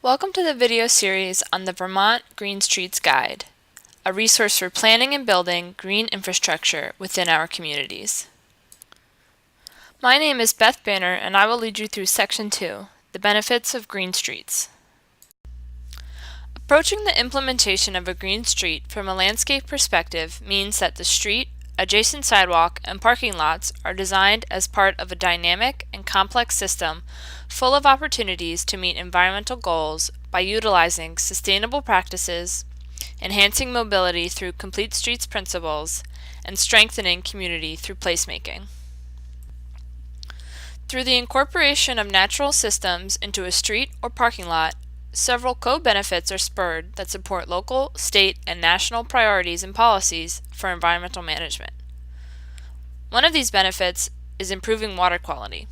Welcome to the video series on the Vermont Green Streets Guide, a resource for planning and building green infrastructure within our communities. My name is Beth Banner and I will lead you through Section 2, the benefits of green streets. Approaching the implementation of a green street from a landscape perspective means that the street, adjacent sidewalk, and parking lots are designed as part of a dynamic and complex system full of opportunities to meet environmental goals by utilizing sustainable practices, enhancing mobility through complete streets principles, and strengthening community through placemaking. Through the incorporation of natural systems into a street or parking lot, several co-benefits are spurred that support local, state, and national priorities and policies for environmental management. One of these benefits is improving water quality.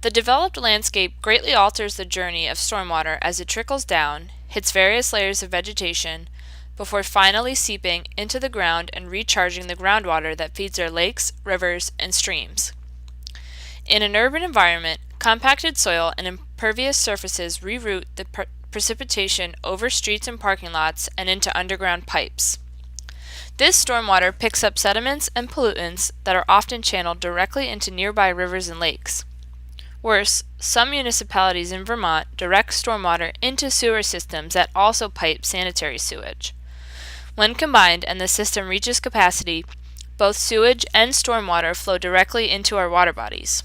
The developed landscape greatly alters the journey of stormwater as it trickles down, hits various layers of vegetation, before finally seeping into the ground and recharging the groundwater that feeds our lakes, rivers, and streams. In an urban environment, compacted soil and impervious surfaces reroute the precipitation over streets and parking lots and into underground pipes. This stormwater picks up sediments and pollutants that are often channeled directly into nearby rivers and lakes. Worse, some municipalities in Vermont direct stormwater into sewer systems that also pipe sanitary sewage. When combined and the system reaches capacity, both sewage and stormwater flow directly into our water bodies.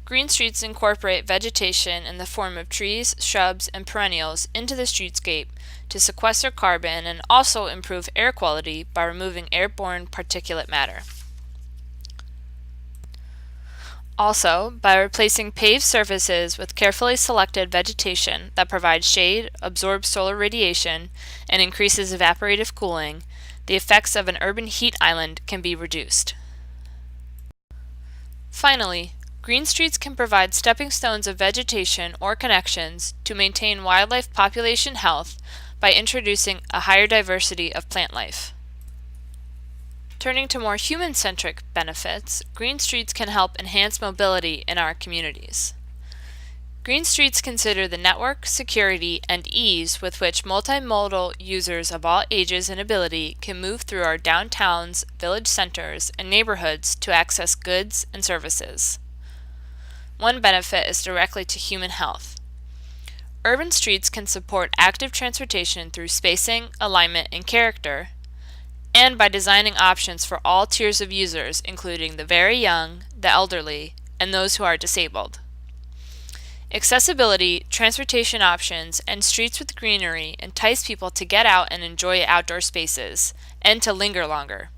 Green streets incorporate vegetation in the form of trees, shrubs, and perennials into the streetscape to sequester carbon and also improve air quality by removing airborne particulate matter. Also, by replacing paved surfaces with carefully selected vegetation that provides shade, absorbs solar radiation, and increases evaporative cooling, the effects of an urban heat island can be reduced. Finally, green streets can provide stepping stones of vegetation or connections to maintain wildlife population health by introducing a higher diversity of plant life. Turning to more human-centric benefits, green streets can help enhance mobility in our communities. Green streets consider the network, security, and ease with which multimodal users of all ages and ability can move through our downtowns, village centers, and neighborhoods to access goods and services. One benefit is directly to human health. Urban streets can support active transportation through spacing, alignment, and character, and by designing options for all tiers of users, including the very young, the elderly, and those who are disabled. Accessibility, transportation options, and streets with greenery entice people to get out and enjoy outdoor spaces, and to linger longer.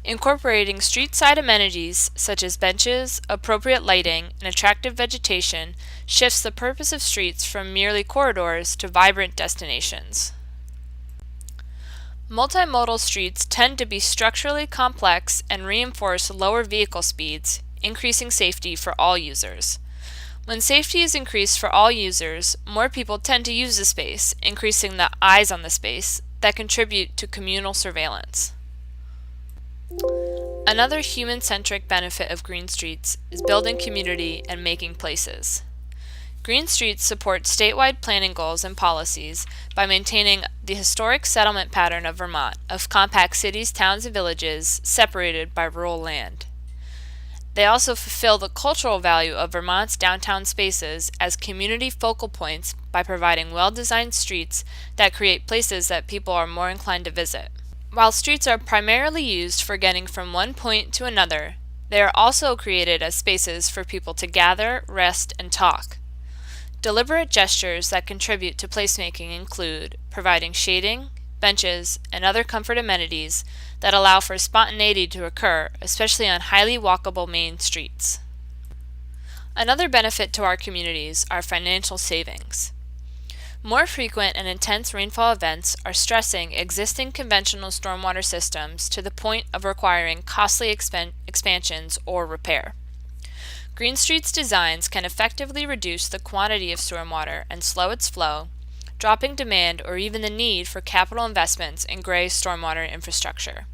Incorporating street-side amenities such as benches, appropriate lighting, and attractive vegetation shifts the purpose of streets from merely corridors to vibrant destinations. Multimodal streets tend to be structurally complex and reinforce lower vehicle speeds, increasing safety for all users. When safety is increased for all users, more people tend to use the space, increasing the eyes on the space that contribute to communal surveillance. Another human-centric benefit of green streets is building community and making places. Green streets support statewide planning goals and policies by maintaining the historic settlement pattern of Vermont of compact cities, towns, and villages separated by rural land. They also fulfill the cultural value of Vermont's downtown spaces as community focal points by providing well-designed streets that create places that people are more inclined to visit. While streets are primarily used for getting from one point to another, they are also created as spaces for people to gather, rest, and talk. Deliberate gestures that contribute to placemaking include providing shading, benches, and other comfort amenities that allow for spontaneity to occur, especially on highly walkable main streets. Another benefit to our communities are financial savings. More frequent and intense rainfall events are stressing existing conventional stormwater systems to the point of requiring costly expansions or repair. Green streets designs can effectively reduce the quantity of stormwater and slow its flow, dropping demand or even the need for capital investments in gray stormwater infrastructure.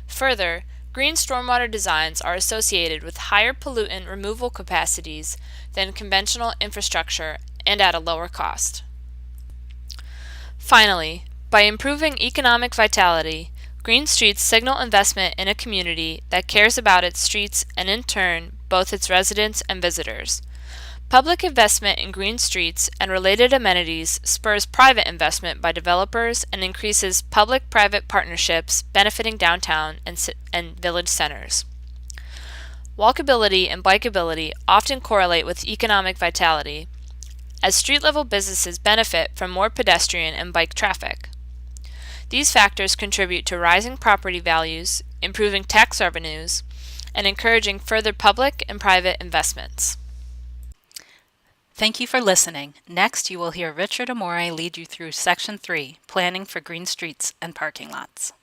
Further, Green stormwater designs are associated with higher pollutant removal capacities than conventional infrastructure and at a lower cost. Finally, by improving economic vitality, green streets signal investment in a community that cares about its streets and in turn, both its residents and visitors. Public investment in green streets and related amenities spurs private investment by developers and increases public-private partnerships benefiting downtown and village centers. Walkability and bikeability often correlate with economic vitality, as street-level businesses benefit from more pedestrian and bike traffic. These factors contribute to rising property values, improving tax revenues, and encouraging further public and private investments. Thank you for listening. Next, you will hear Richard Amore lead you through Section 3, Planning for Green Streets and Parking Lots.